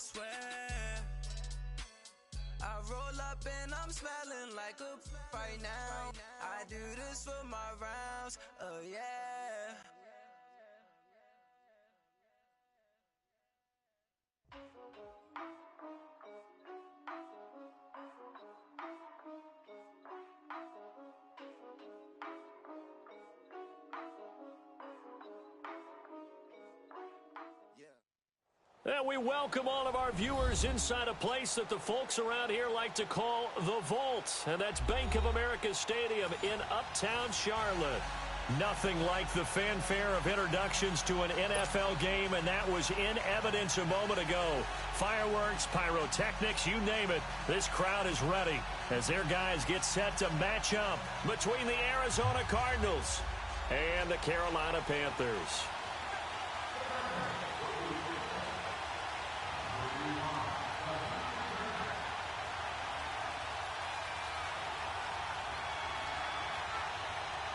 swear. I roll up and I'm smelling like a right now. I do this for my rounds, oh yeah. And we welcome all of our viewers inside a place that the folks around here like to call the Vault. And that's Bank of America Stadium in Uptown Charlotte. Nothing like the fanfare of introductions to an NFL game, and that was in evidence a moment ago. Fireworks, pyrotechnics, you name it. This crowd is ready as their guys get set to match up between the Arizona Cardinals and the Carolina Panthers.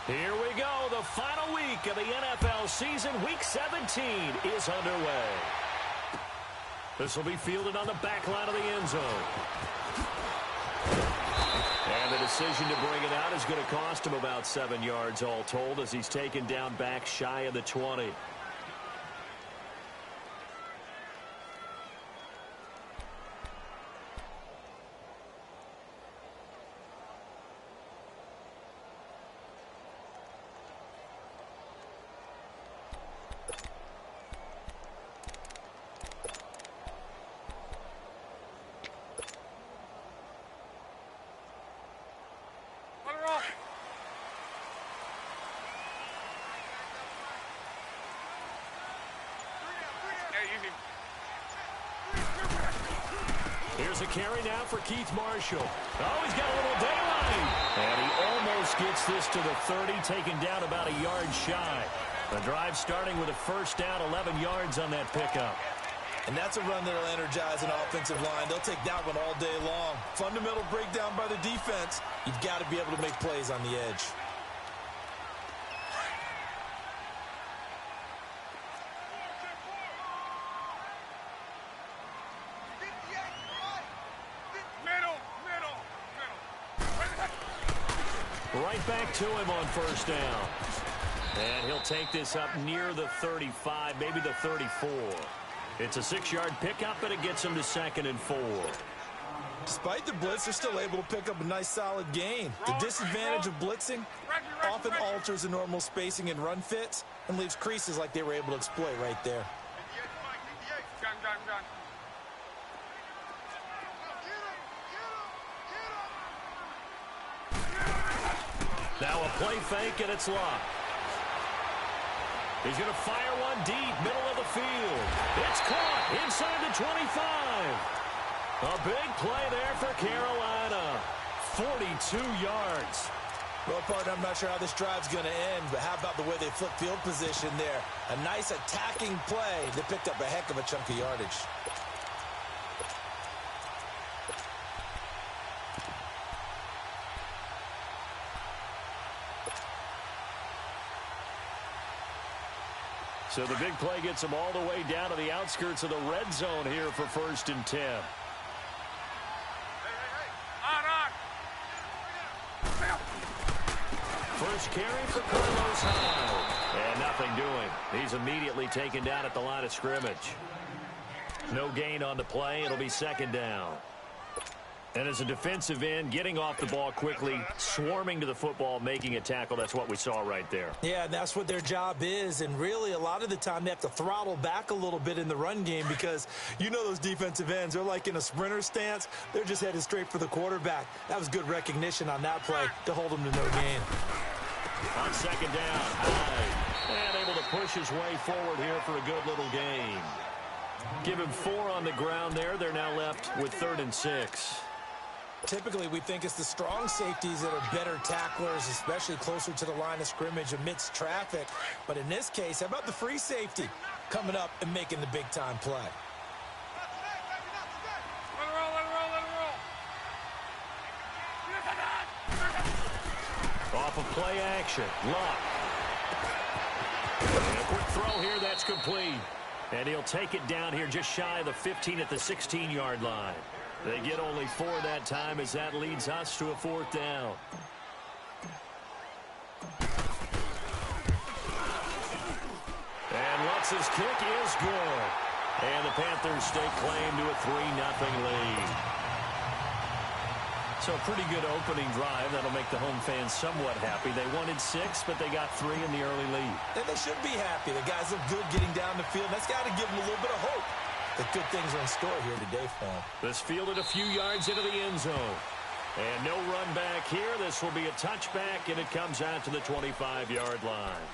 Here we go. The final week of the NFL season. Week 17 is underway. This will be fielded on the back line of the end zone. And the decision to bring it out is going to cost him about 7 yards all told as he's taken down back shy of the 20. Here's a carry now for Keith Marshall. Oh, he's got a little daylight. And he almost gets this to the 30, taken down about a yard shy. The drive starting with a first down, 11 yards on that pickup. And that's a run that will energize an offensive line. They'll take that one all day long. Fundamental breakdown by the defense. You've got to be able to make plays on the edge. Right back to him on first down. And he'll take this up near the 35, maybe the 34. It's a 6-yard pickup, and it gets him to 2nd and 4. Despite the blitz, they're still able to pick up a nice, solid gain. The disadvantage of blitzing often alters the normal spacing and run fits and leaves creases like they were able to exploit right there. Now a play fake, and it's locked. He's going to fire one deep, middle of the field. It's caught inside the 25. A big play there for Carolina. 42 yards. Well, partner, I'm not sure how this drive's going to end, but how about the way they flip field position there? A nice attacking play that picked up a heck of a chunk of yardage. So the big play gets them all the way down to the outskirts of the red zone here for 1st and 10. First carry for Carlos Hyde. And nothing doing. He's immediately taken down at the line of scrimmage. No gain on the play. It'll be 2nd down. And as a defensive end, getting off the ball quickly, swarming to the football, making a tackle, that's what we saw right there. Yeah, that's what their job is, and really a lot of the time they have to throttle back a little bit in the run game because you know those defensive ends, they're like in a sprinter stance. They're just headed straight for the quarterback. That was good recognition on that play to hold them to no gain. On 2nd down, Hyde, and able to push his way forward here for a good little gain. Give him 4 on the ground there. They're now left with 3rd and 6. Typically, we think it's the strong safeties that are better tacklers, especially closer to the line of scrimmage amidst traffic. But in this case, how about the free safety coming up and making the big-time play? Off of play action. Lock. And a quick throw here. That's complete. And he'll take it down here just shy of the 15 at the 16-yard line. They get only 4 that time as that leads us to a 4th down. And Lutz's kick is good. And the Panthers stake claim to a 3-0 lead. So a pretty good opening drive. That'll make the home fans somewhat happy. They wanted 6, but they got 3 in the early lead. And they should be happy. The guys look good getting down the field. That's got to give them a little bit of hope that good things are in store here today for them. This fielded a few yards into the end zone. And no run back here. This will be a touchback, and it comes out to the 25-yard line.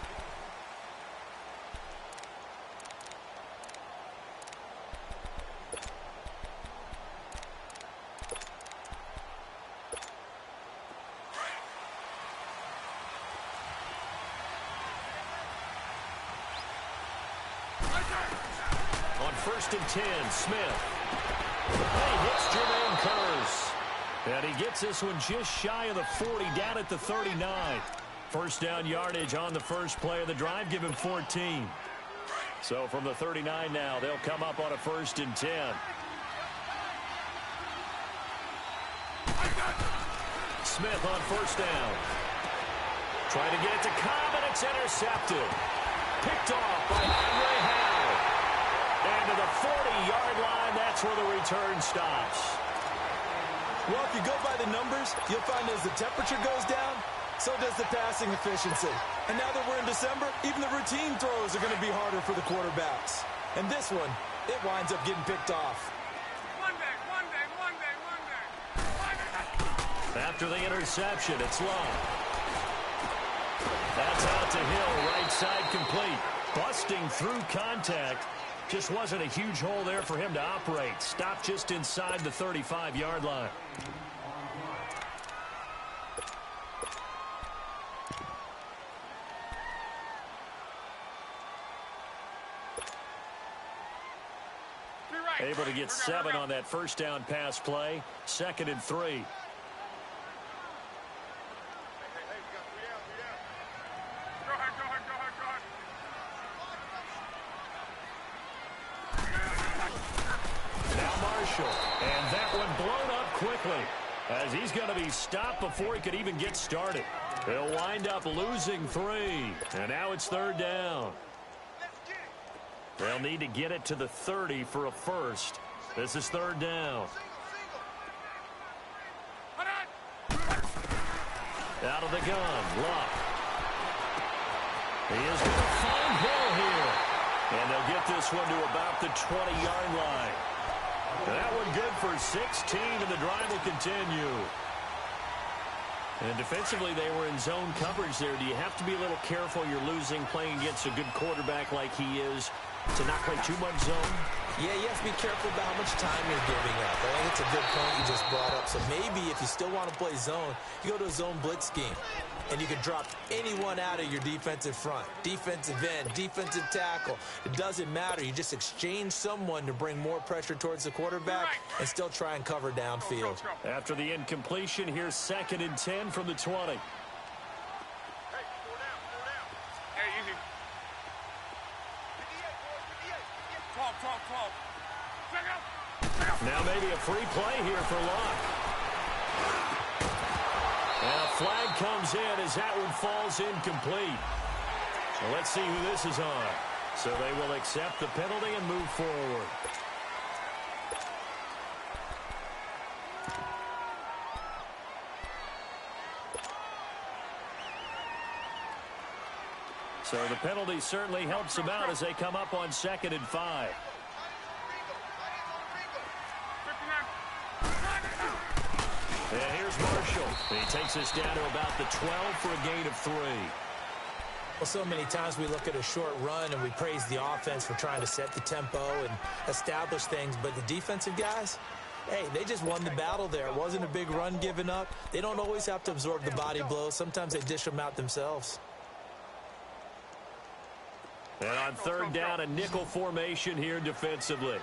On 1st and 10, Smith. He hits Jermaine Kearse. And he gets this one just shy of the 40, down at the 39. First down yardage on the first play of the drive, give him 14. So from the 39 now, they'll come up on a 1st and 10. Smith on 1st down. Trying to get it to Cobb, and it's intercepted. Picked off by Andre Howell. And to the 40-yard line, that's where the return stops. Well, if you go by the numbers, you'll find as the temperature goes down, so does the passing efficiency. And now that we're in December, even the routine throws are going to be harder for the quarterbacks. And this one, it winds up getting picked off. One day. After the interception, it's long. That's out to Hill, right side complete. Busting through contact. Just wasn't a huge hole there for him to operate. Stopped just inside the 35-yard line. Able to get 7 on that first down pass play. 2nd and 3. And that one blown up quickly as he's going to be stopped before he could even get started. He'll wind up losing 3. And now it's 3rd down. They'll need to get it to the 30 for a first. This is 3rd down. Out of the gun, Luck. He is going to find Hill here. And they'll get this one to about the 20-yard line. That one good for 16, and the drive will continue. And defensively, they were in zone coverage there. Do you have to be a little careful? You're losing playing against a good quarterback like he is to not play too much zone? Yeah, you have to be careful about how much time you're giving up. I think it's a good point you just brought up. So maybe if you still want to play zone, you go to a zone blitz scheme. And you can drop anyone out of your defensive front. Defensive end, defensive tackle. It doesn't matter. You just exchange someone to bring more pressure towards the quarterback and still try and cover downfield. After the incompletion, here's 2nd and 10 from the 20. Now maybe a free play here for Luck. And a flag comes in as that one falls incomplete. So let's see who this is on. So they will accept the penalty and move forward. So the penalty certainly helps them out as they come up on 2nd and 5. And here's Marshall. He takes us down to about the 12 for a gain of 3. Well, so many times we look at a short run and we praise the offense for trying to set the tempo and establish things, but the defensive guys, hey, they just won the battle there. It wasn't a big run given up. They don't always have to absorb the body blows. Sometimes they dish them out themselves. And on 3rd down, a nickel formation here defensively.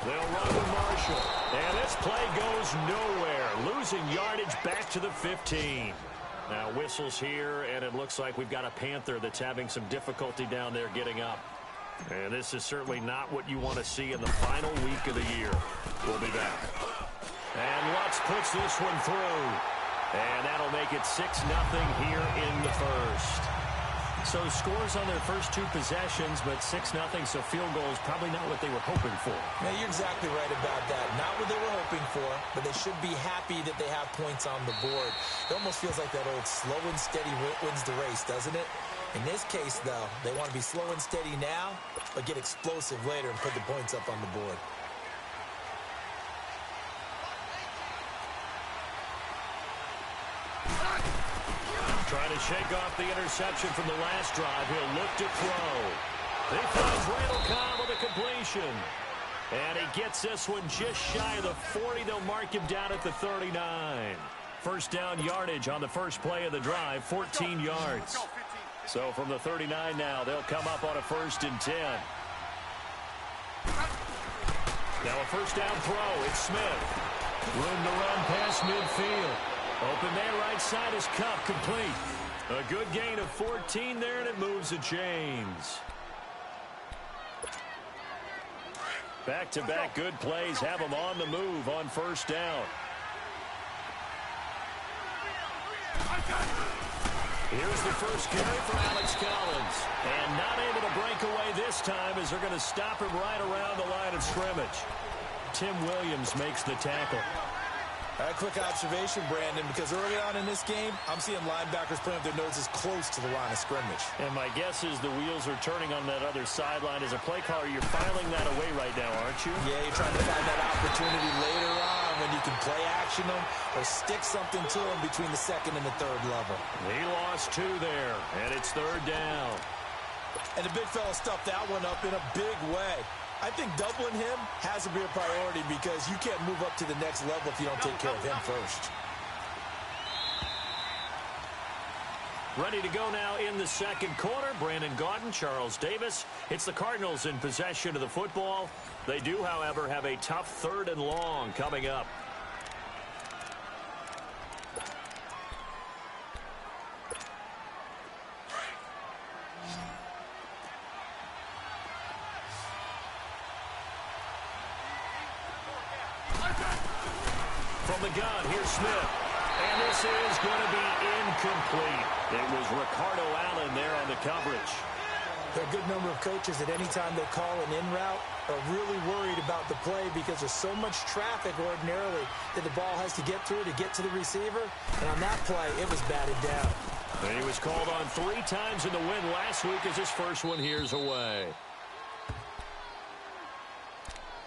They'll run with Marshall. And this play goes nowhere. Losing yardage back to the 15. Now whistles here, and it looks like we've got a Panther that's having some difficulty down there getting up. And this is certainly not what you want to see in the final week of the year. We'll be back. And Lutz puts this one through. And that'll make it 6-0 here in the first. So scores on their first two possessions, but 6-0, so field goal is probably not what they were hoping for. Yeah, you're exactly right about that. Not what they were hoping for, but they should be happy that they have points on the board. It almost feels like that old slow and steady wins the race, doesn't it? In this case, though, they want to be slow and steady now, but get explosive later and put the points up on the board. Trying to shake off the interception from the last drive. He'll look to throw. He finds Randall Cobb with a completion. And he gets this one just shy of the 40. They'll mark him down at the 39. First down yardage on the first play of the drive, 14 yards. So from the 39 now, they'll come up on a 1st and 10. Now a first down throw. It's Smith. Room to run past midfield. Open there, right side is Cup, complete. A good gain of 14 there, and it moves the chains. Back-to-back good plays have them on the move on first down. Here's the first carry for Alex Collins. And not able to break away this time as they're going to stop him right around the line of scrimmage. Tim Williams makes the tackle. A quick observation, Brandon, because early on in this game, I'm seeing linebackers putting up their noses close to the line of scrimmage. And my guess is the wheels are turning on that other sideline. As a play caller, you're filing that away right now, aren't you? Yeah, you're trying to find that opportunity later on when you can play action them or stick something to them between the second and the third level. He lost 2 there, and it's 3rd down. And the big fella stuffed that one up in a big way. I think doubling him has to be a priority because you can't move up to the next level if you don't take care of him first. Ready to go now in the second quarter. Brandon Gaudin, Charles Davis. It's the Cardinals in possession of the football. They do, however, have a tough 3rd and long coming up. From the gun, here's Smith. And this is going to be incomplete. It was Ricardo Allen there on the coverage. There are a good number of coaches that any time they call an in route are really worried about the play because there's so much traffic ordinarily that the ball has to get through to get to the receiver. And on that play, it was batted down. And he was called on 3 times in the win last week as his first one here's away.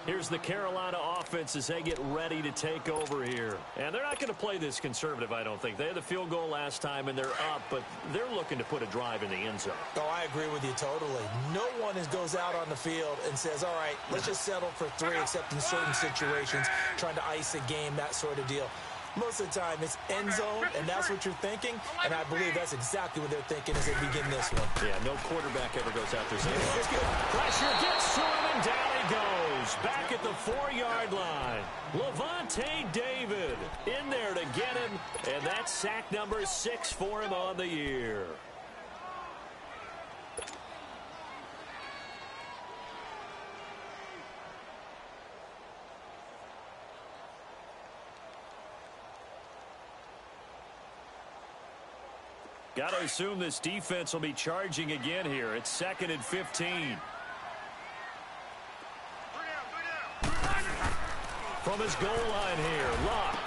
Here's the Carolina offense as they get ready to take over here. And they're not going to play this conservative, I don't think. They had the field goal last time, and they're up, but they're looking to put a drive in the end zone. Oh, I agree with you totally. No one goes out on the field and says, all right, let's just settle for 3, except in certain situations, trying to ice a game, that sort of deal. Most of the time, it's end zone, and that's what you're thinking, and I believe that's exactly what they're thinking as they begin this one. Yeah, no quarterback ever goes out there saying, let's go. Pressure gets to him, and down he goes. Back at the 4-yard line. Levante David in there to get him, and that's sack number 6 for him on the year. Got to assume this defense will be charging again here. It's 2nd and 15. From his goal line here, Luck.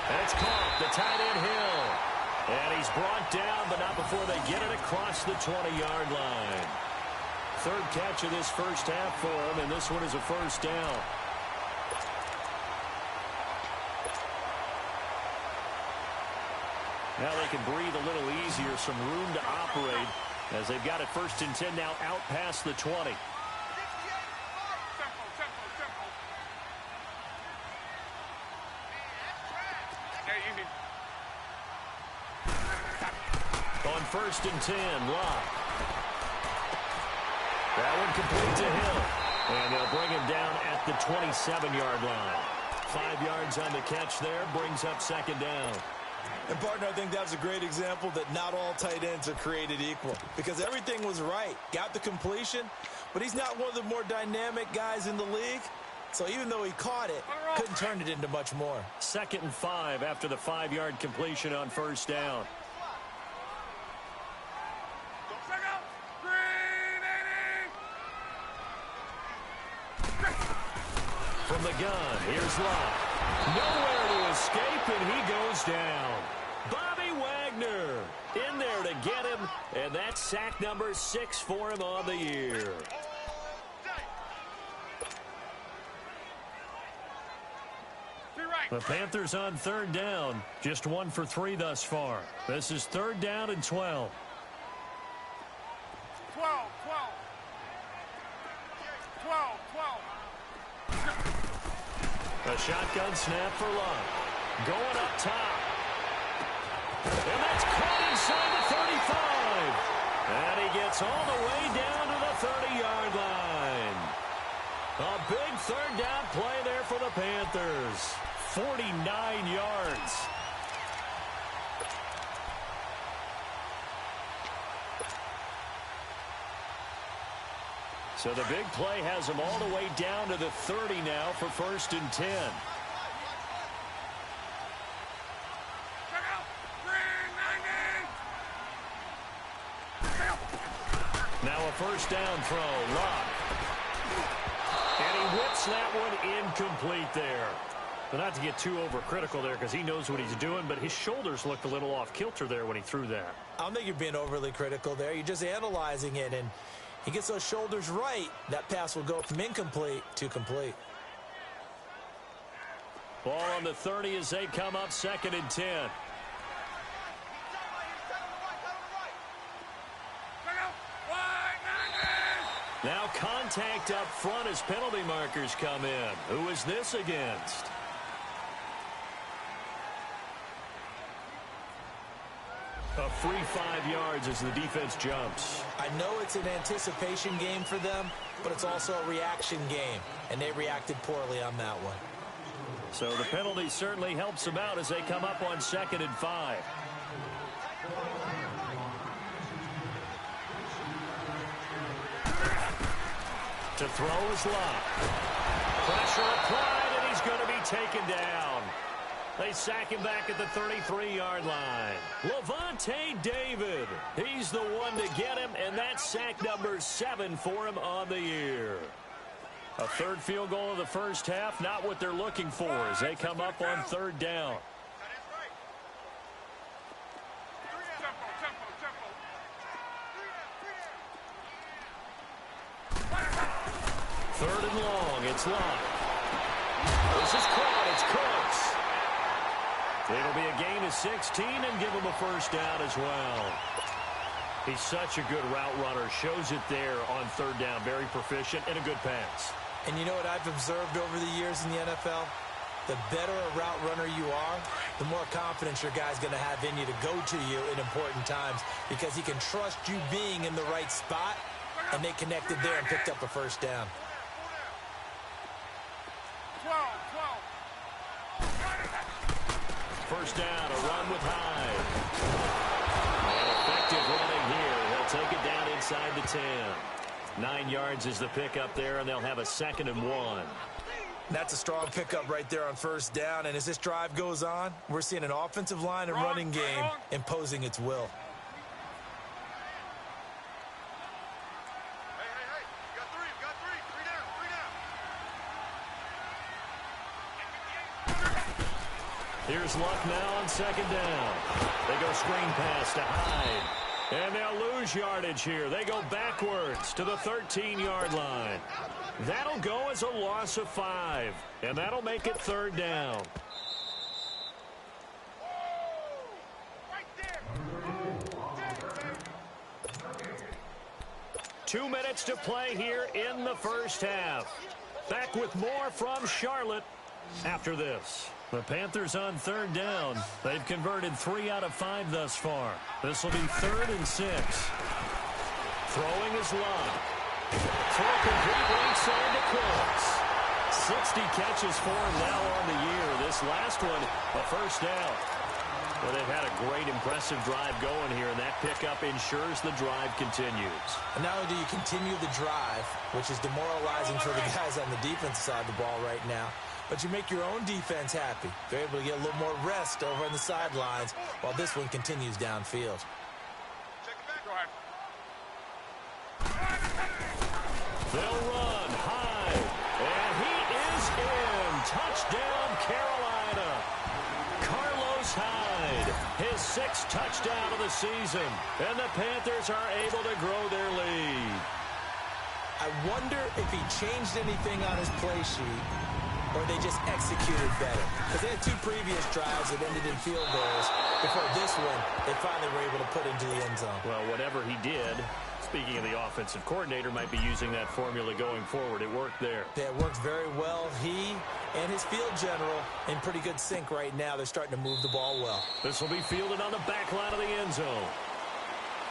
That's caught, the tight end Hill. And he's brought down, but not before they get it across the 20-yard line. 3rd catch of this first half for him, and this one is a first down. Now they can breathe a little easier, some room to operate as they've got it 1st and 10 now out past the 20. On 1st and 10, Locke. That one complete to Hill. And they'll bring him down at the 27-yard line. 5 yards on the catch there, brings up 2nd down. And, partner, I think that's a great example that not all tight ends are created equal because everything was right. Got the completion, but he's not one of the more dynamic guys in the league. So even though he caught it, couldn't turn it into much more. 2nd and 5 after the 5-yard completion on first down. From the gun, here's Locke. Nowhere to escape, and he goes down. Bobby Wagner in there to get him, and that's sack number 6 for him on the year. The Panthers on 3rd down, just 1 for 3 thus far. This is 3rd down and 12. 12. A shotgun snap for Locke. Going up top. And that's caught inside the 35. And he gets all the way down to the 30-yard line. A big 3rd down play there for the Panthers. 49 yards. So the big play has him all the way down to the 30 now for 1st and 10. Now a 1st down throw. Locke. And he whips that one incomplete there. But not to get too overcritical there because he knows what he's doing, but his shoulders looked a little off kilter there when he threw that. I don't think you're being overly critical there. You're just analyzing it, and he gets those shoulders right. That pass will go from incomplete to complete. Ball on the 30 as they come up 2nd and 10. Now contact up front as penalty markers come in. Who is this against? A free 5 yards as the defense jumps. I know it's an anticipation game for them, but it's also a reaction game, and they reacted poorly on that one. So the penalty certainly helps them out as they come up on 2nd and 5. To throw is Locke. Pressure applied, and he's going to be taken down. They sack him back at the 33-yard line. Levante David, he's the one to get him, and that's sack number 7 for him on the year. A 3rd field goal of the first half, not what they're looking for as they come up on 3rd down. Third and long, it's Locke. This is caught, it's Cooks. It'll be a gain of 16 and give him a 1st down as well. He's such a good route runner. Shows it there on 3rd down. Very proficient and a good pass. And you know what I've observed over the years in the NFL? The better a route runner you are, the more confidence your guy's going to have in you to go to you in important times because he can trust you being in the right spot, and they connected there and picked up a 1st down. 1st down, a run with Hyde. And effective running here. They'll take it down inside the 10. 9 yards is the pickup there, and they'll have a 2nd and 1. That's a strong pickup right there on 1st down, and as this drive goes on, we're seeing an offensive line and running game imposing its will. Here's Luck now on 2nd down. They go screen pass to Hyde. And they'll lose yardage here. They go backwards to the 13-yard line. That'll go as a loss of 5. And that'll make it 3rd down. Two minutes to play here in the first half. Back with more from Charlotte after this. The Panthers on 3rd down. They've converted 3 out of 5 thus far. This will be 3rd and 6. Throwing is Locke. Throw complete right side to Cooks. 60 catches for him now on the year. This last one, a 1st down. Well, they've had a great, impressive drive going here, and that pickup ensures the drive continues. And not only do you continue the drive, which is demoralizing for the guys on the defensive side of the ball right now, but you make your own defense happy. They're able to get a little more rest over on the sidelines while this one continues downfield. They'll run high, and he is in. Touchdown, Carolina. Carlos Hyde, his 6th touchdown of the season, and the Panthers are able to grow their lead. I wonder if he changed anything on his play sheet or they just executed better. Because they had 2 previous drives that ended in field goals. Before this one, they finally were able to put into the end zone. Well, whatever he did, speaking of the offensive coordinator, might be using that formula going forward. It worked there. Yeah, it worked very well. He and his field general in pretty good sync right now. They're starting to move the ball well. This will be fielded on the back line of the end zone.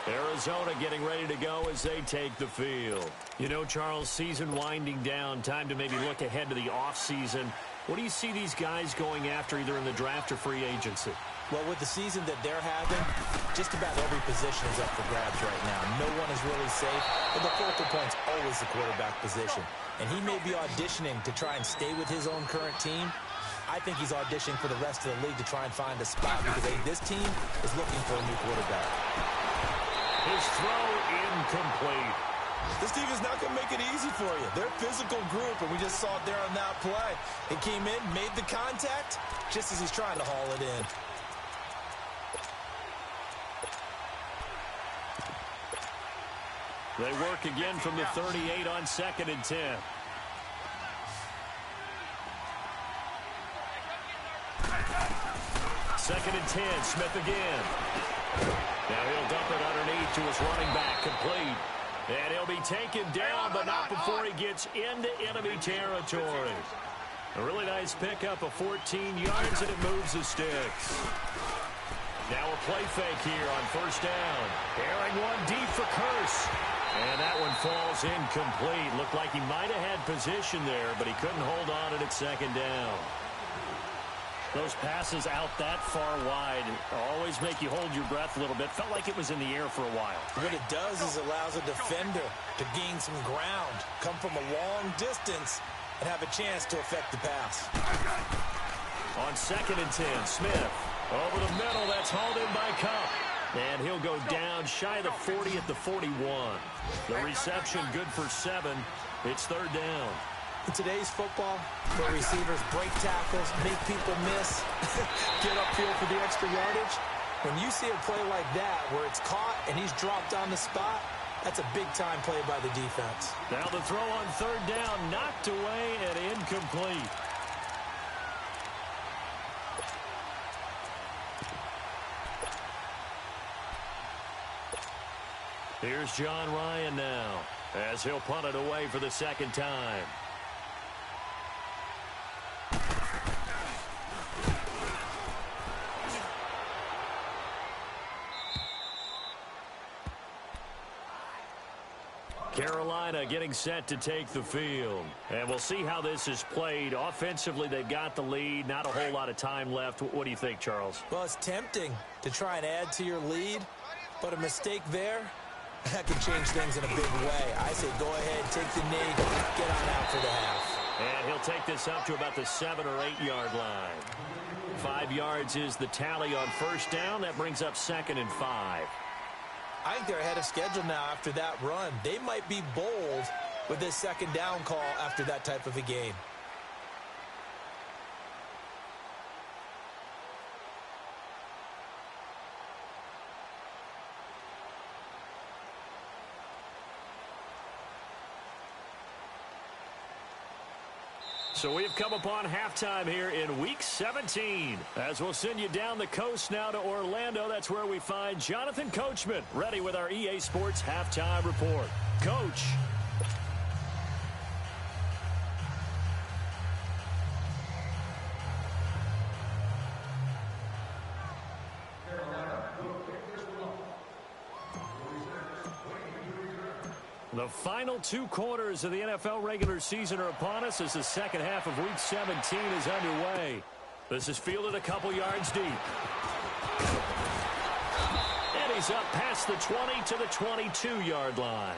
Arizona getting ready to go as they take the field. You know, Charles, season winding down, time to maybe look ahead to the offseason. What do you see these guys going after either in the draft or free agency? Well, with the season that they're having, just about every position is up for grabs right now. No one is really safe, but the focal point's always the quarterback position. And he may be auditioning to try and stay with his own current team. I think he's auditioning for the rest of the league to try and find a spot because this team is looking for a new quarterback. His throw incomplete. This team is not going to make it easy for you. They're a physical group, and we just saw it there on that play. It came in, made the contact, just as he's trying to haul it in. They work again from the 38 on 2nd and 10. Second and 10, Smith again. Now he'll dump it underneath to his running back, complete. And he'll be taken down, but not before he gets into enemy territory. A really nice pickup of 14 yards, and it moves the sticks. Now a play fake here on 1st down. Airing one deep for Curse. And that one falls incomplete. Looked like he might have had position there, but he couldn't hold on it at 2nd down. Those passes out that far wide always make you hold your breath a little bit. Felt like it was in the air for a while. What it does is allows a defender to gain some ground, come from a long distance, and have a chance to affect the pass. On 2nd and 10, Smith over the middle. That's hauled in by Cup. And he'll go down shy of the 40 at the 41. The reception good for 7. It's 3rd down. In today's football, where receivers break tackles, make people miss, get upfield for the extra yardage, when you see a play like that where it's caught and he's dropped on the spot, that's a big-time play by the defense. Now the throw on 3rd down, knocked away and incomplete. Here's John Ryan now, as he'll punt it away for the 2nd time. Carolina getting set to take the field. And we'll see how this is played. Offensively, they've got the lead. Not a whole lot of time left. What do you think, Charles? Well, it's tempting to try and add to your lead, but a mistake there, that can change things in a big way. I say go ahead, take the knee, get on out for the half. And he'll take this up to about the 7 or 8 yard line. 5 yards is the tally on 1st down. That brings up 2nd and 5. I think they're ahead of schedule now after that run. They might be bold with this 2nd down call after that type of a game. So we've come upon halftime here in Week 17. As we'll send you down the coast now to Orlando, that's where we find Jonathan Coachman, ready with our EA Sports Halftime Report. Coach. The final 2 quarters of the NFL regular season are upon us as the 2nd half of Week 17 is underway. This is fielded a couple yards deep. carries up past the 20 to the 22-yard line.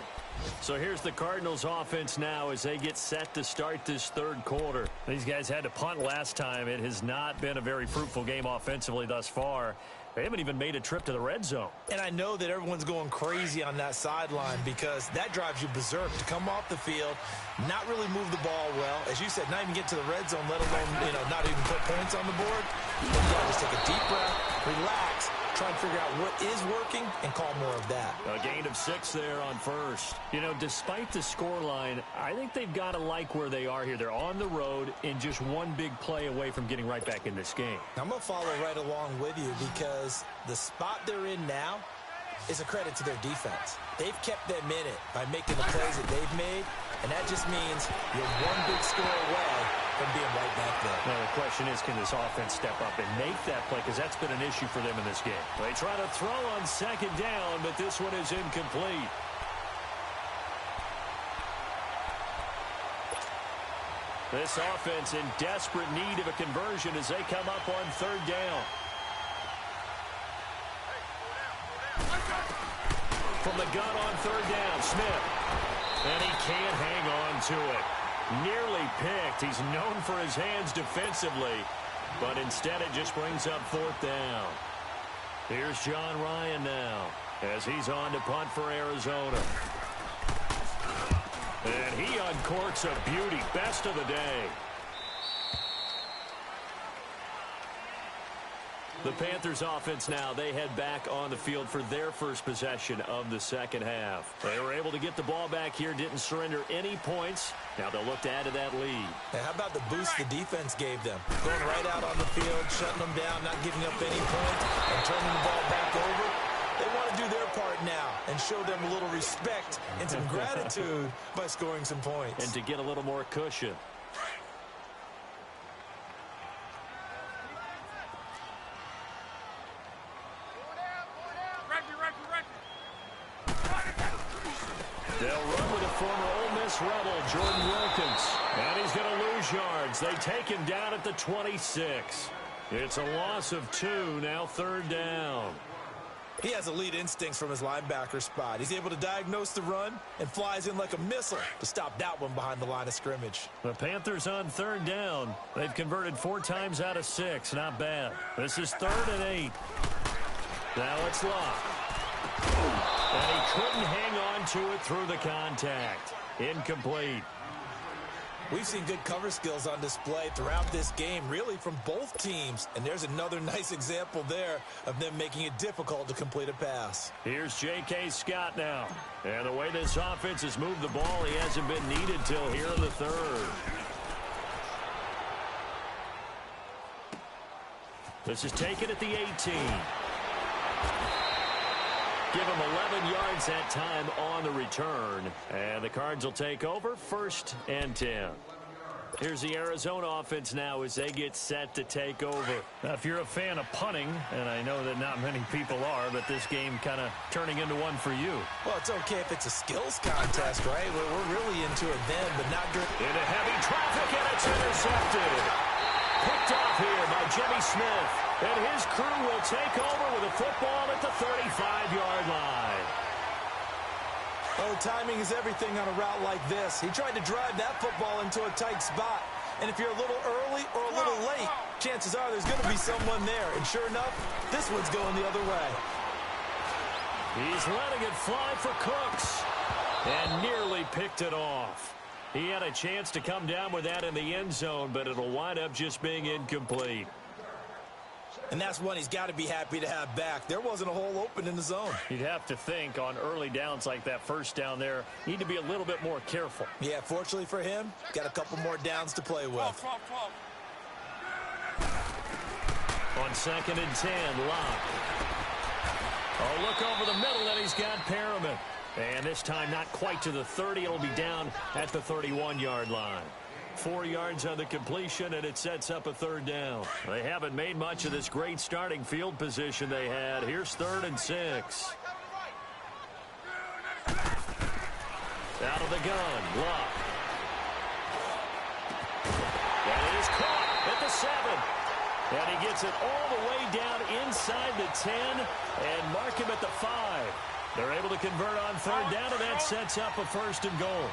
So here's the Cardinals offense now as they get set to start this third quarter. These guys had to punt last time. It has not been a very fruitful game offensively thus far. They haven't even made a trip to the red zone. And I know that everyone's going crazy on that sideline because that drives you berserk to come off the field, not really move the ball well. As you said, not even get to the red zone, let alone, not even put points on the board. You got to just take a deep breath, relax, try and figure out what is working and call more of that. A gain of 6 there on first. Despite the scoreline, I think they've got to like where they are here. They're on the road and just one big play away from getting right back in this game. I'm going to follow right along with you because the spot they're in now is a credit to their defense. They've kept them in it by making the plays that they've made, and that just means you're one big score away from being right back there. Now, the question is, can this offense step up and make that play? Because that's been an issue for them in this game. They try to throw on second down, but this one is incomplete. This offense in desperate need of a conversion as they come up on third down. From the gun on third down, Smith. And he can't hang on to it. Nearly picked. He's known for his hands defensively, but instead it just brings up fourth down. Here's John Ryan now as he's on to punt for Arizona. And he uncorks a beauty. Best of the day. The Panthers offense now, they head back on the field for their first possession of the second half. They were able to get the ball back here, didn't surrender any points. Now they'll look to add to that lead. And how about the boost the defense gave them? Going right out on the field, shutting them down, not giving up any points, and turning the ball back over. They want to do their part now and show them a little respect and some gratitude by scoring some points. And to get a little more cushion. They'll run with a former Ole Miss Rebel, Jordan Wilkins. And he's going to lose yards. They take him down at the 26. It's a loss of 2, now third down. He has elite instincts from his linebacker spot. He's able to diagnose the run and flies in like a missile to stop that one behind the line of scrimmage. The Panthers on third down. They've converted 4 times out of 6. Not bad. This is 3rd and 8. Now it's Locke. And he couldn't hang on to it through the contact. Incomplete. We've seen good cover skills on display throughout this game, really from both teams. And there's another nice example there of them making it difficult to complete a pass. Here's J.K. Scott now. And the way this offense has moved the ball, he hasn't been needed till here in the third. This is taken at the 18. Give him 11 yards that time on the return. And the Cards will take over 1st and 10. Here's the Arizona offense now as they get set to take over. Now, if you're a fan of punting, and I know that not many people are, but this game kind of turning into one for you. Well, it's okay if it's a skills contest, right? We're really into it then, but not during... Into heavy traffic, and it's intercepted. Picked off here by Jimmy Smith. And his crew will take over with a football at the 35-yard line. Oh, timing is everything on a route like this. He tried to drive that football into a tight spot. And if you're a little early or a little late, chances are there's going to be someone there. And sure enough, this one's going the other way. He's letting it fly for Cooks. And nearly picked it off. He had a chance to come down with that in the end zone, but it'll wind up just being incomplete. And that's one he's got to be happy to have back. There wasn't a hole open in the zone. You'd have to think on early downs like that first down there, need to be a little bit more careful. Yeah, fortunately for him, got a couple more downs to play with. On 2nd and 10, Locke. Oh, look over the middle, and he's got Perriman. And this time not quite to the 30. It'll be down at the 31-yard line. 4 yards on the completion, and it sets up a 3rd down. They haven't made much of this great starting field position they had. Here's 3rd and 6. Out of the gun, Locke. That is caught at the 7. And he gets it all the way down inside the 10 and mark him at the 5. They're able to convert on third down, and that sets up a first and goal.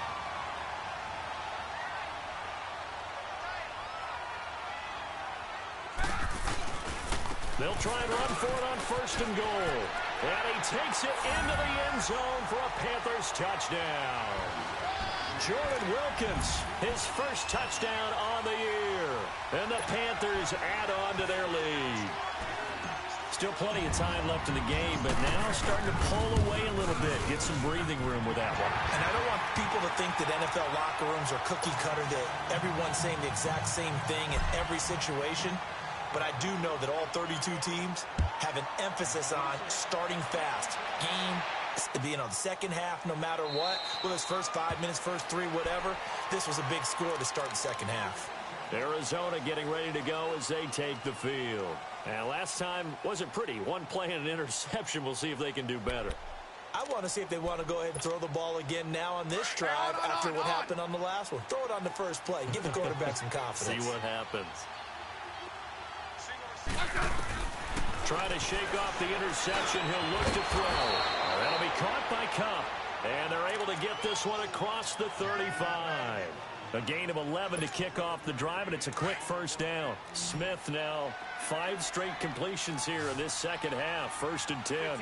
They'll try and run for it on first and goal. And he takes it into the end zone for a Panthers touchdown. Jordan Wilkins, his first touchdown on the year. And the Panthers add on to their lead. Still plenty of time left in the game, but now starting to pull away a little bit. Get some breathing room with that one. And I don't want people to think that NFL locker rooms are cookie cutter, that everyone's saying the exact same thing in every situation. But I do know that all 32 teams have an emphasis on starting fast. The second half, no matter what, whether it's first 5 minutes, first 3, whatever, this was a big score to start the second half. Arizona getting ready to go as they take the field. And last time wasn't pretty. One play and an interception. We'll see if they can do better. I want to see if they want to go ahead and throw the ball again now on this drive after what happened on the last one. Throw it on the first play. Give the quarterback some confidence. See what happens. Trying to shake off the interception. He'll look to throw. That'll be caught by Cup. And they're able to get this one across the 35. A gain of 11 to kick off the drive, and it's a quick first down. Smith now 5 straight completions here in this second half. First and 10. 15.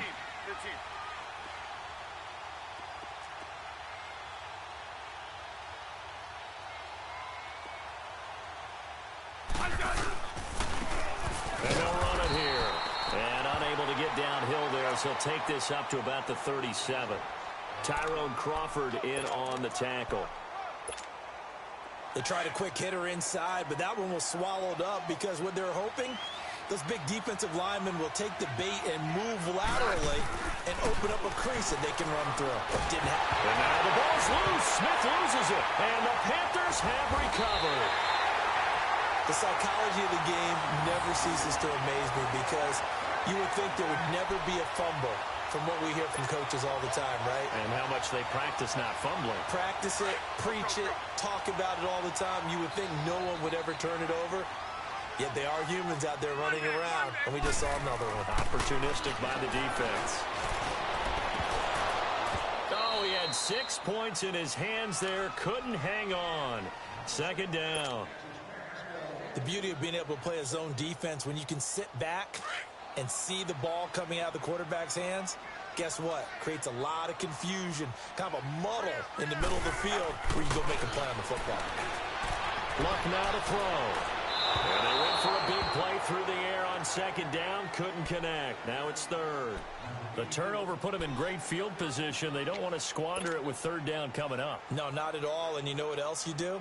And they'll run it here. And unable to get downhill there, so he'll take this up to about the 37. Tyrone Crawford in on the tackle. They tried a quick hitter inside, but that one was swallowed up because what they're hoping, those big defensive linemen will take the bait and move laterally and open up a crease that they can run through. It didn't happen. And now the ball's loose. Smith loses it. And the Panthers have recovered. The psychology of the game never ceases to amaze me because you would think there would never be a fumble from what we hear from coaches all the time, right? And how much they practice not fumbling. Practice it, preach it, talk about it all the time. You would think no one would ever turn it over. Yet they are humans out there running around, and we just saw another one. Opportunistic by the defense. Oh, he had 6 points in his hands there. Couldn't hang on. Second down. The beauty of being able to play a zone defense when you can sit back and see the ball coming out of the quarterback's hands, guess what? Creates a lot of confusion, kind of a muddle in the middle of the field where you go make a play on the football. Luck now to throw. And they went for a big play through the air on second down. Couldn't connect. Now it's third. The turnover put them in great field position. They don't want to squander it with third down coming up. No, not at all. And you know what else you do?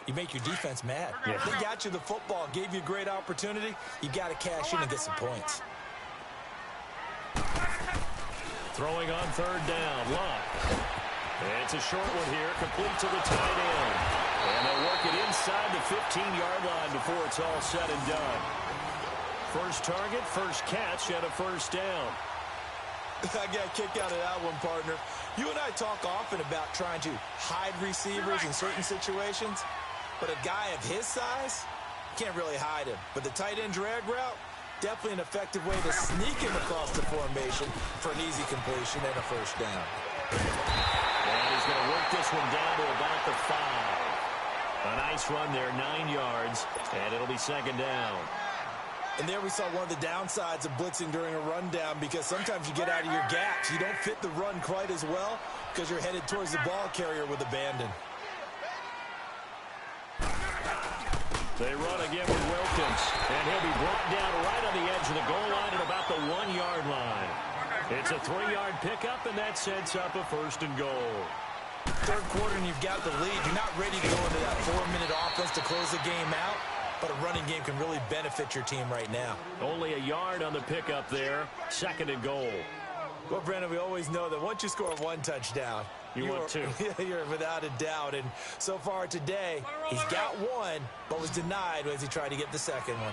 You make your defense mad. Yeah. They got you the football, gave you a great opportunity. You got to cash in and get some points. Throwing on third down, Luck. And it's a short one here, complete to the tight end. And they'll work it inside the 15-yard line before it's all said and done. First target, first catch, and a first down. I got a kick out of that one, partner. You and I talk often about trying to hide receivers in certain situations, but a guy of his size, can't really hide him. But the tight end drag route, definitely an effective way to sneak him across the formation for an easy completion and a first down. And he's going to work this one down to about the 5. A nice run there, 9 yards, and it'll be second down. And there we saw one of the downsides of blitzing during a rundown because sometimes you get out of your gaps. You don't fit the run quite as well because you're headed towards the ball carrier with abandon. They run again with Wilkins, and he'll be brought down right on the edge of the goal line at about the 1-yard line. It's a 3-yard pickup, and that sets up a first and goal. Third quarter, and you've got the lead. You're not ready to go into that 4-minute offense to close the game out, but a running game can really benefit your team right now. Only a yard on the pickup there. Second and goal. Well, Brandon, we always know that once you score one touchdown, you want two. You're without a doubt. And so far today, he's got one, but was denied as he tried to get the second one.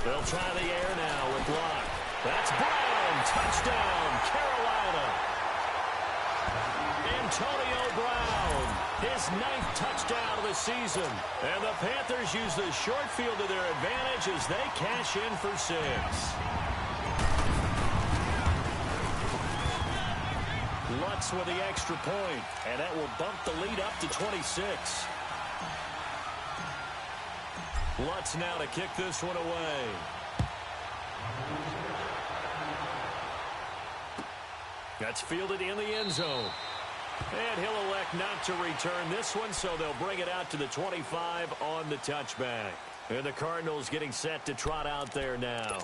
They'll try the air now with Locke. That's Brown. Touchdown, Carolina. Antonio Brown, his 9th touchdown of the season. And the Panthers use the short field to their advantage as they cash in for 6. Lutz with the extra point, and that will bump the lead up to 26. Lutz now to kick this one away. That's fielded in the end zone. And he'll elect not to return this one, so they'll bring it out to the 25 on the touchback. And the Cardinals getting set to trot out there now.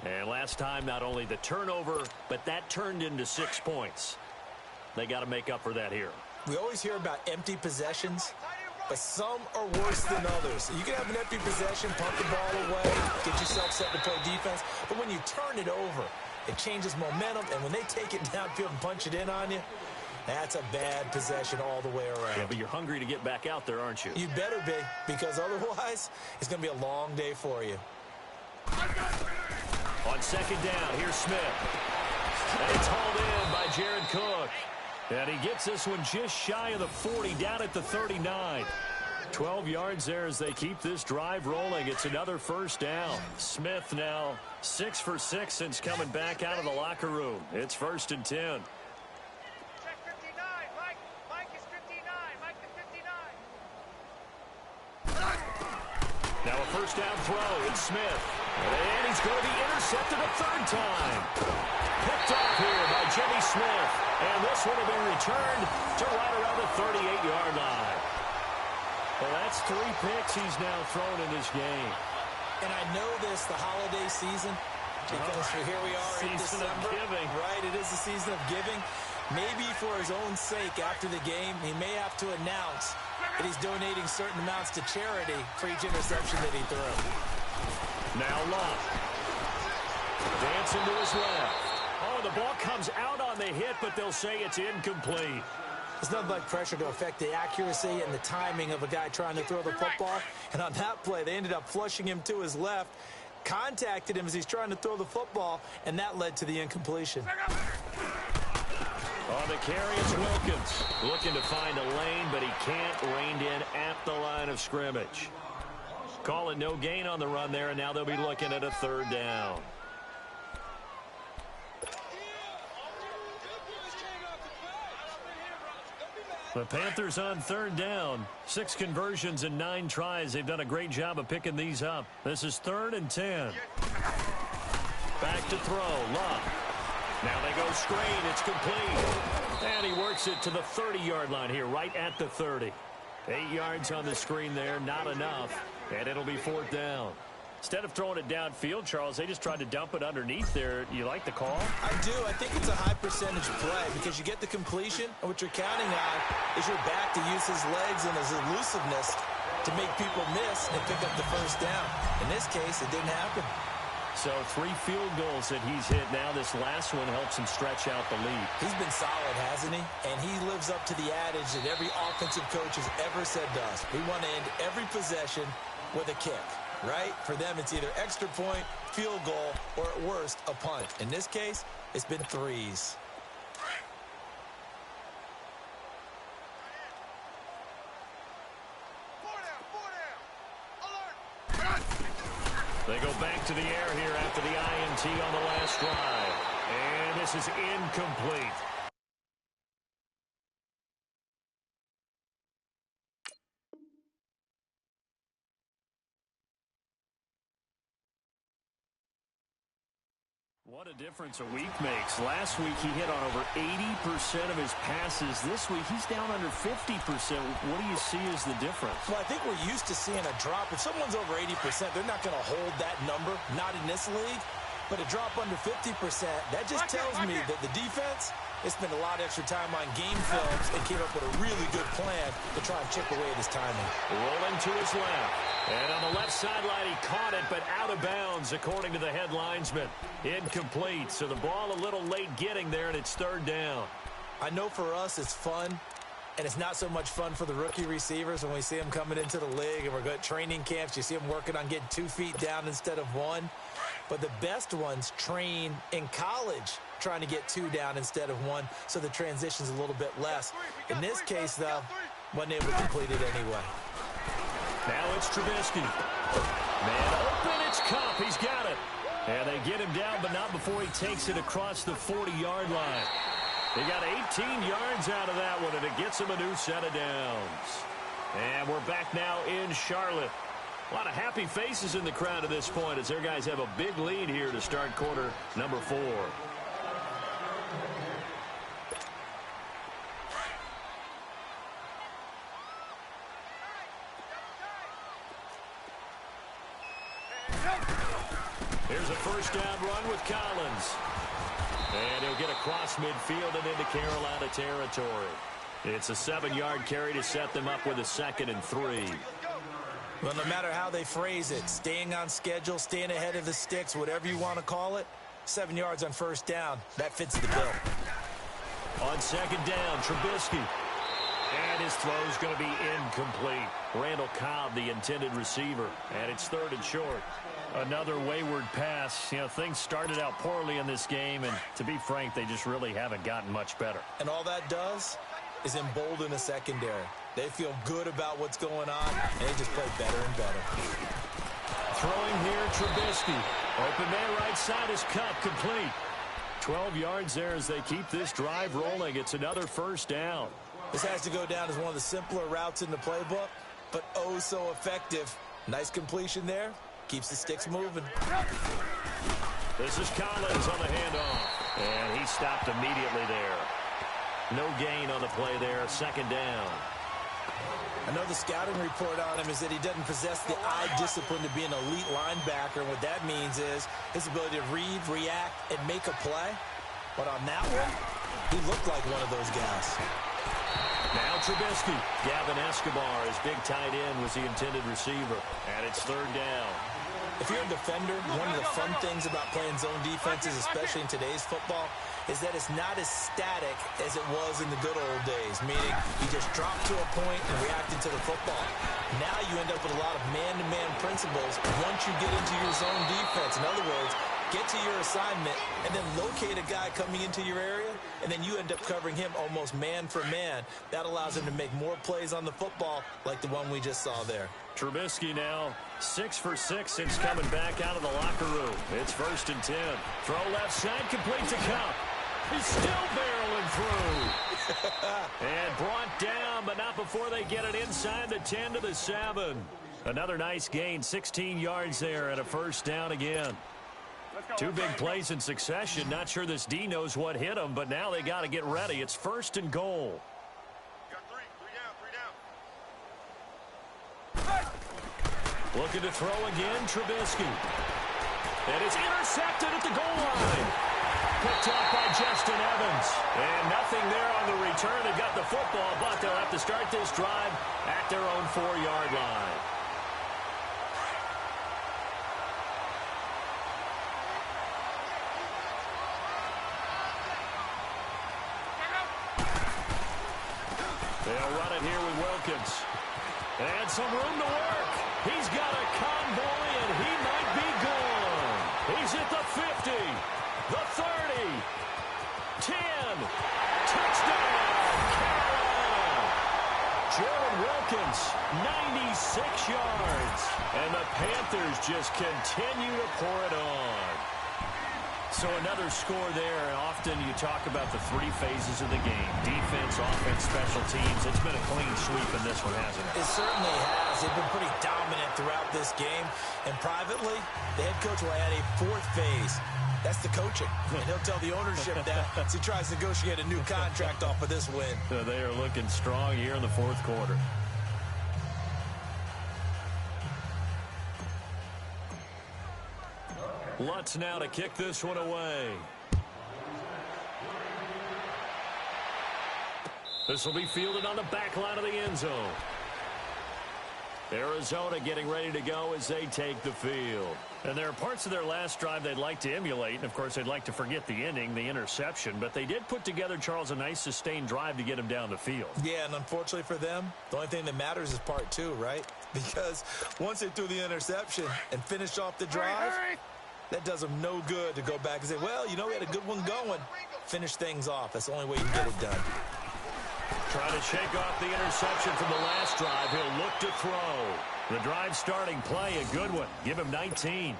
And last time, not only the turnover, but that turned into 6 points. They got to make up for that here. We always hear about empty possessions, but some are worse than others. You can have an empty possession, punt the ball away, get yourself set to play defense, but when you turn it over, it changes momentum, and when they take it downfield and punch it in on you, that's a bad possession all the way around. Yeah, but you're hungry to get back out there, aren't you? You better be, because otherwise, it's going to be a long day for you. On second down, here's Smith. And it's hauled in by Jared Cook. And he gets this one just shy of the 40, down at the 39. 12 yards there as they keep this drive rolling. It's another first down. Smith now 6 for 6 since coming back out of the locker room. It's 1st and 10. Check 59. Mike is 59. Mike is 59. Now a first down throw. It's Smith. And he's going to be intercepted a 3rd time. Picked up here by Jimmy Smith. And this one will be returned to right around the 38-yard line. Well, that's 3 picks he's now thrown in this game. And I know this, the holiday season, because here we are in Season December. of giving. Right, it is the season of giving. Maybe for his own sake after the game, he may have to announce that he's donating certain amounts to charity for each interception that he threw. Now Locke. Dancing to his left. Oh, the ball comes out on the hit, but they'll say it's incomplete. There's nothing like pressure to affect the accuracy and the timing of a guy trying to throw the football. And on that play, they ended up flushing him to his left, contacted him as he's trying to throw the football, and that led to the incompletion. On the carry, it's Wilkins. Looking to find a lane, but he can't. Reined in at the line of scrimmage. Call it no gain on the run there, and now they'll be looking at a 3rd down. The Panthers on 3rd down. 6 conversions and 9 tries. They've done a great job of picking these up. This is 3rd and 10. Back to throw. Locke. Now they go screen. It's complete. And he works it to the 30-yard line here, right at the 30. 8 yards on the screen there. Not enough. And it'll be 4th down. Instead of throwing it downfield, Charles, they just tried to dump it underneath there. You like the call? I do. I think it's a high percentage play because you get the completion, and what you're counting on is your back to use his legs and his elusiveness to make people miss and pick up the first down. In this case, it didn't happen. So 3 field goals that he's hit now. This last one helps him stretch out the lead. He's been solid, hasn't he? And he lives up to the adage that every offensive coach has ever said to us. We want to end every possession with a kick. Right? For them, it's either extra point, field goal, or at worst, a punt. In this case, it's been 3s. They go back to the air here after the INT on the last drive. And this is incomplete. What a difference a week makes. Last week, he hit on over 80% of his passes. This week, he's down under 50%. What do you see as the difference? Well, I think we're used to seeing a drop. If someone's over 80%, they're not going to hold that number, not in this league. But a drop under 50%, that just tells me that the defense has spent a lot of extra time on game films and came up with a really good plan to try and chip away at his timing. Rolling to his left. And on the left sideline, he caught it, but out of bounds, according to the head linesman. Incomplete. So the ball a little late getting there, and it's 3rd down. I know for us it's fun And it's not so much fun for the rookie receivers when we see them coming into the league and we're going to training camps. You see them working on getting 2 feet down instead of 1. But the best ones train in college trying to get 2 down instead of 1, so the transition's a little bit less. In this case, though, wasn't able to complete it anyway. Now it's Trubisky. Man open, it's Cup. He's got it. And they get him down, but not before he takes it across the 40-yard line. They got 18 yards out of that one, and it gets him a new set of downs. And we're back now in Charlotte. A lot of happy faces in the crowd at this point as their guys have a big lead here to start quarter number 4. Here's a first down run with Collins. And he'll get across midfield and into Carolina territory. It's a 7-yard carry to set them up with a 2nd and 3. Well, no matter how they phrase it, staying on schedule, staying ahead of the sticks, whatever you want to call it, 7 yards on first down, that fits the bill. On 2nd down, Trubisky. And his throw's going to be incomplete. Randall Cobb, the intended receiver. And it's 3rd and short. Another wayward pass. You know, things started out poorly in this game, and to be frank, they just really haven't gotten much better. And all that does is embolden the secondary. They feel good about what's going on, and they just play better and better. Throwing here, Trubisky. Open man right side is Cup, complete. 12 yards there as they keep this drive rolling. It's another first down. This has to go down as one of the simpler routes in the playbook, but oh so effective. Nice completion there. Keeps the sticks moving. This is Collins on the handoff. And he stopped immediately there. No gain on the play there. 2nd down. I know the scouting report on him is that he doesn't possess the eye discipline to be an elite linebacker. And what that means is his ability to read, react, and make a play. But on that one, he looked like one of those guys. Now Trubisky. Gavin Escobar, his big tight end, was the intended receiver. And it's 3rd down. If you're a defender, one of the fun things about playing zone defenses, especially in today's football, is that it's not as static as it was in the good old days, meaning you just drop to a point and react into the football. Now you end up with a lot of man-to-man principles once you get into your zone defense. In other words, get to your assignment and then locate a guy coming into your area, and then you end up covering him almost man for man. That allows him to make more plays on the football like the one we just saw there. Trubisky now 6 for 6 since coming back out of the locker room. It's 1st and 10. Throw left side, complete to Cup. He's still barreling through. And brought down, but not before they get it inside the 10 to the 7. Another nice gain, 16 yards there and a first down again. 2 big plays in succession. Not sure this D knows what hit him, but now they got to get ready. It's 1st and goal. Looking to throw again, Trubisky. And it's intercepted at the goal line. Picked up by Justin Evans. And nothing there on the return. They got the football, but they'll have to start this drive at their own 4-yard line. They'll run it here with Wilkins. And some room to work. He's got a convoy, and he might be gone. He's at the 50, the 30, 10. Touchdown, Carolina. Jordan Wilkins, 96 yards. And the Panthers just continue to pour it on. So another score there. Often you talk about the 3 phases of the game. Defense, offense, special teams. It's been a clean sweep in this one, hasn't it? It certainly has. They've been pretty dominant throughout this game. And privately, the head coach will add a 4th phase. That's the coaching. And he'll tell the ownership that as he tries to negotiate a new contract off of this win. They are looking strong here in the 4th quarter. Lutz now to kick this one away. This will be fielded on the back line of the end zone. Arizona getting ready to go as they take the field. And there are parts of their last drive they'd like to emulate. And, of course, they'd like to forget the inning, the interception. But they did put together, Charles, a nice sustained drive to get him down the field. Yeah, and unfortunately for them, the only thing that matters is part two, right? Because once they threw the interception and finished off the drive, that does them no good to go back and say, well, you know, we had a good one going. Finish things off. That's the only way you can get it done. Trying to shake off the interception from the last drive. He'll look to throw. The drive starting play, a good one. Give him 19.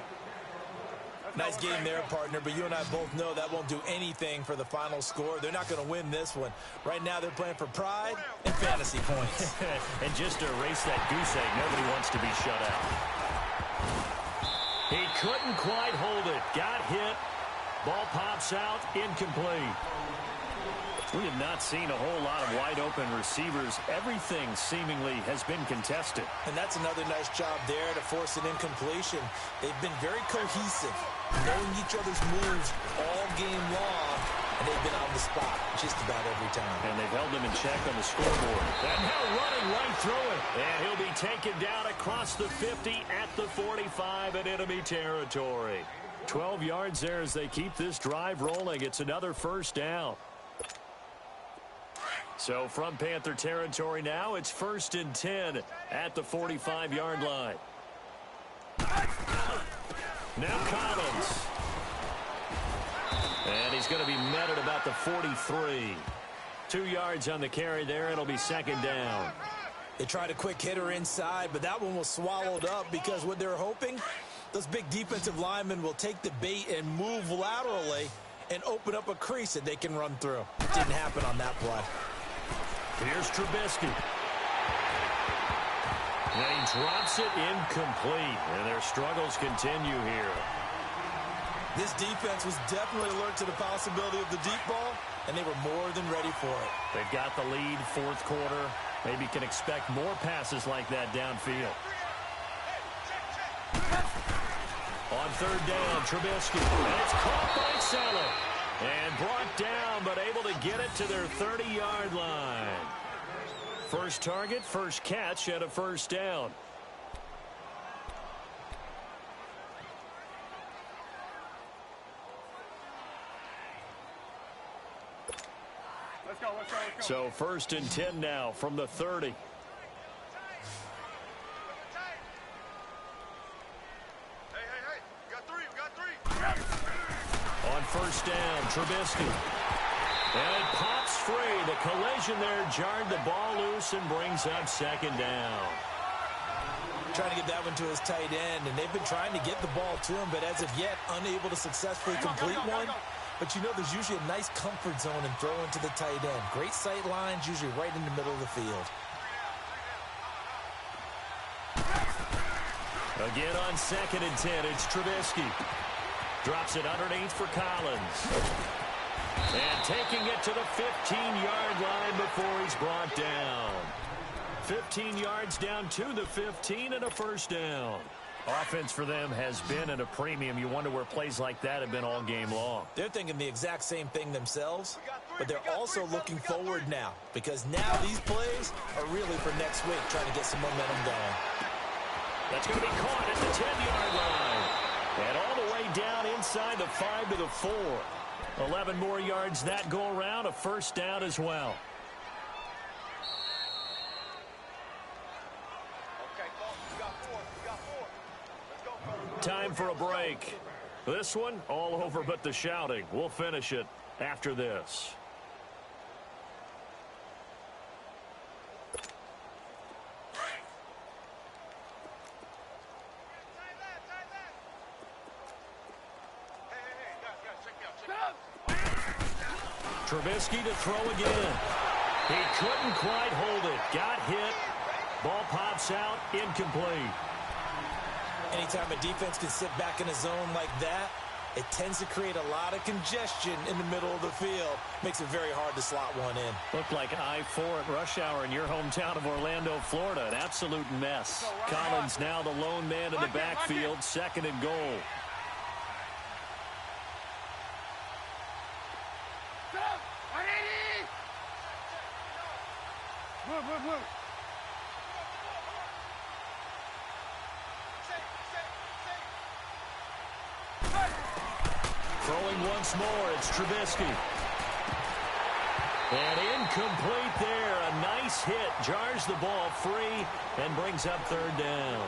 Nice game there, partner, but you and I both know that won't do anything for the final score. They're not going to win this one. Right now, they're playing for pride and fantasy points. And just to erase that goose egg, nobody wants to be shut out. He couldn't quite hold it. Got hit. Ball pops out, incomplete. We have not seen a whole lot of wide-open receivers. Everything seemingly has been contested. And that's another nice job there to force an incompletion. They've been very cohesive, knowing each other's moves all game long, and they've been on the spot just about every time. And they've held him in check on the scoreboard. And now running right through it. And he'll be taken down across the 50 at the 45 in enemy territory. 12 yards there as they keep this drive rolling. It's another first down. So from Panther territory now, it's 1st and 10 at the 45-yard line. Now Collins. And he's going to be met at about the 43. 2 yards on the carry there. It'll be second down. They tried a quick hitter inside, but that one was swallowed up because what they're hoping, those big defensive linemen will take the bait and move laterally and open up a crease that they can run through. It didn't happen on that play. Here's Trubisky. And he drops it incomplete. And their struggles continue here. This defense was definitely alert to the possibility of the deep ball, and they were more than ready for it. They've got the lead, fourth quarter. Maybe can expect more passes like that downfield. On third down, Trubisky. And it's caught by Sellers. And brought down, but able to get it to their 30-yard line. First target, first catch, and a first down. Let's go. So 1st and 10 now from the 30. Hey, we got three. On first down, Trubisky. And it pops free. The collision there jarred the ball loose and brings up second down. Trying to get that one to his tight end, and they've been trying to get the ball to him, but as of yet, unable to successfully complete one. But you know there's usually a nice comfort zone in throwing to the tight end. Great sight lines, usually right in the middle of the field. Again on 2nd and 10, it's Trubisky. Drops it underneath for Collins. And taking it to the 15-yard line before he's brought down. 15 yards down to the 15 and a first down. Offense for them has been at a premium. You wonder where plays like that have been all game long. They're thinking the exact same thing themselves, but they're also looking forward now because now these plays are really for next week, trying to get some momentum going. That's going to be caught at the 10-yard line. And all the way down inside the 5 to the 4. 11 more yards that go around, a first down as well. Time for a break. This one, all over but the shouting. We'll finish it after this. Trubisky to throw again. He couldn't quite hold it. Got hit. Ball pops out, incomplete. Anytime a defense can sit back in a zone like that, it tends to create a lot of congestion in the middle of the field. Makes it very hard to slot one in. Looked like I-4 at rush hour in your hometown of Orlando, Florida. An absolute mess. Collins now the lone man in the backfield, 2nd and goal. Throwing once more, it's Trubisky. And incomplete there. A nice hit. Jars the ball free and brings up third down.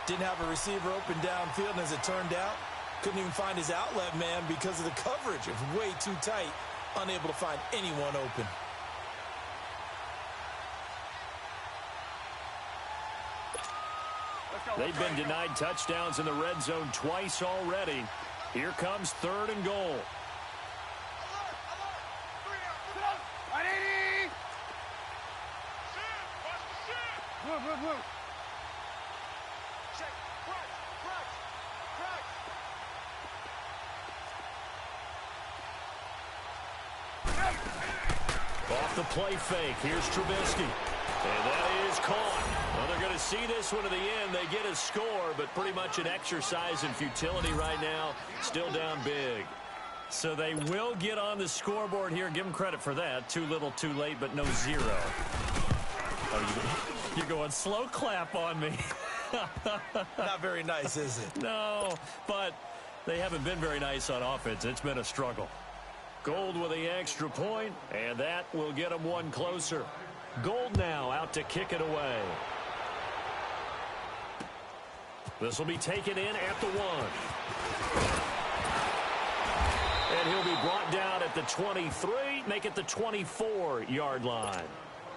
Didn't have a receiver open downfield, and as it turned out, couldn't even find his outlet man because of the coverage. It was way too tight. Unable to find anyone open. They've been denied touchdowns in the red zone twice already. Here comes third and goal. Off the play fake, here's Trubisky. And that is caught. Well, they're going to see this one to the end. They get a score, but pretty much an exercise in futility right now. Still down big. So they will get on the scoreboard here. Give them credit for that. Too little, too late, but no zero. Oh, you're going slow clap on me. Not very nice, is it? No, but they haven't been very nice on offense. It's been a struggle. Gold with the extra point, and that will get them one closer. Gold now out to kick it away. This will be taken in at the 1. And he'll be brought down at the 23, make it the 24-yard line.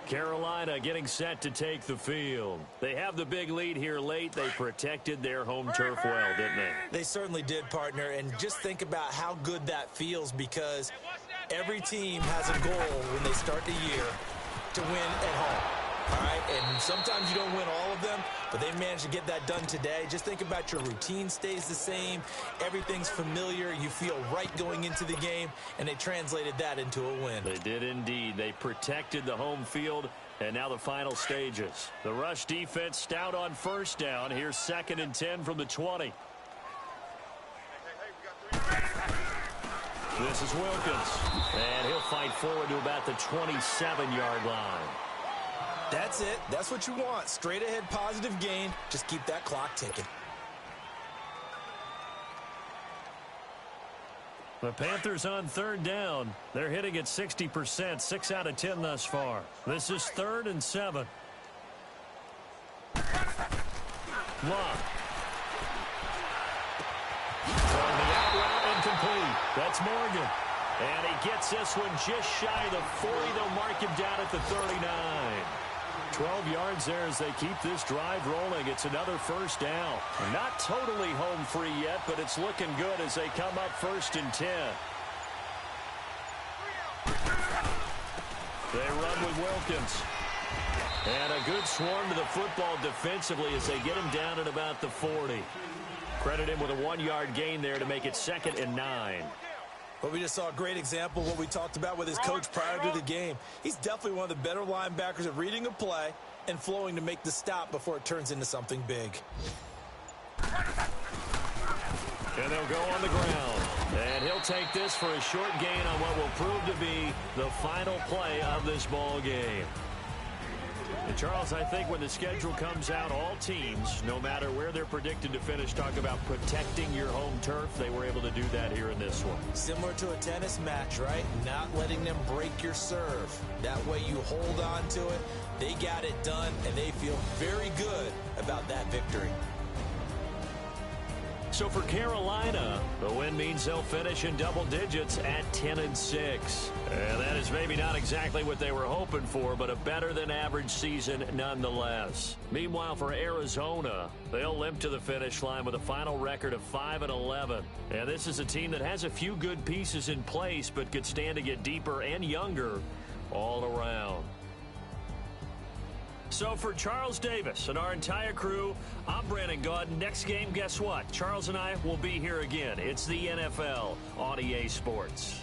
Carolina getting set to take the field. They have the big lead here late. They protected their home turf well, didn't they? They certainly did, partner. And just think about how good that feels, because every team has a goal when they start the year to win at home. All right, and sometimes you don't win all of them, but they managed to get that done today. Just think about your routine stays the same. Everything's familiar. You feel right going into the game, and they translated that into a win. They did indeed. They protected the home field, and now the final stages. The rush defense stout on first down. Here's 2nd and 10 from the 20. This is Wilkins, and he'll fight forward to about the 27-yard line. That's it. That's what you want. Straight ahead positive gain. Just keep that clock ticking. The Panthers on third down. They're hitting at 60%, 6 out of 10 thus far. This is 3rd and 7. Love. Throwing the out route incomplete. That's Morgan. And he gets this one just shy of the 40. They'll mark him down at the 39. 12 yards there as they keep this drive rolling. It's another first down. Not totally home free yet, but it's looking good as they come up 1st and 10. They run with Wilkins. And a good swarm to the football defensively as they get him down at about the 40. Credit him with a 1-yard gain there to make it 2nd and 9. But we just saw a great example of what we talked about with his coach prior to the game. He's definitely one of the better linebackers at reading a play and flowing to make the stop before it turns into something big. And they'll go on the ground. And he'll take this for a short gain on what will prove to be the final play of this ball game. And Charles, I think when the schedule comes out, all teams, no matter where they're predicted to finish, talk about protecting your home turf. They were able to do that here in this one. Similar to a tennis match, right? Not letting them break your serve. That way you hold on to it. They got it done, and they feel very good about that victory. So for Carolina, the win means they'll finish in double digits at 10 and 6. And that is maybe not exactly what they were hoping for, but a better than average season nonetheless. Meanwhile, for Arizona, they'll limp to the finish line with a final record of 5-11. And this is a team that has a few good pieces in place, but could stand to get deeper and younger all around. So for Charles Davis and our entire crew, I'm Brandon Gaudin. Next game, guess what? Charles and I will be here again. It's the NFL on EA Sports.